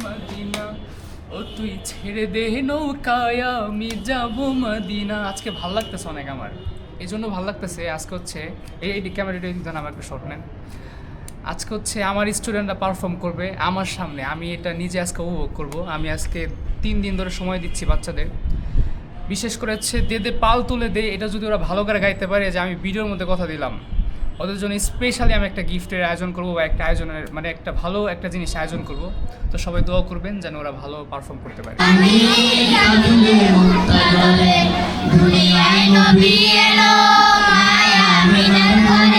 Medina, ও তুই ছেড়ে দে নৌকায় আমি যাব মদিনা। আজকে ভাল লাগতেছে অনেক আমার, এই জন্য ভাল লাগতেছে। আজকে হচ্ছে এই ক্যামেরাটা কিন্তু আমার একটা শট নেন। আজকে হচ্ছে আমার স্টুডেন্টরা পারফর্ম করবে আমার সামনে, আমি এটা নিজে আজকে উপভোগ করব। আমি আজকে 3 দিন ধরে সময় দিচ্ছি বাচ্চাদের, বিশেষ করে হচ্ছে দে দে পাল তুলে দে, এটা যদি ওরা ভালো করে গাইতে পারে, যে আমি ভিডিওর মধ্যে কথা দিলাম, ওদের জন্য স্পেশালি আমি একটা গিফটের আয়োজন করবো বা একটা আয়োজনের মানে একটা ভালো একটা জিনিস আয়োজন করব। তো সবাই দোয়া করবেন যেন ওরা ভালো পারফর্ম করতে পারে। দুনিয়ায় নবী এলো মায়া মিনার ঘরে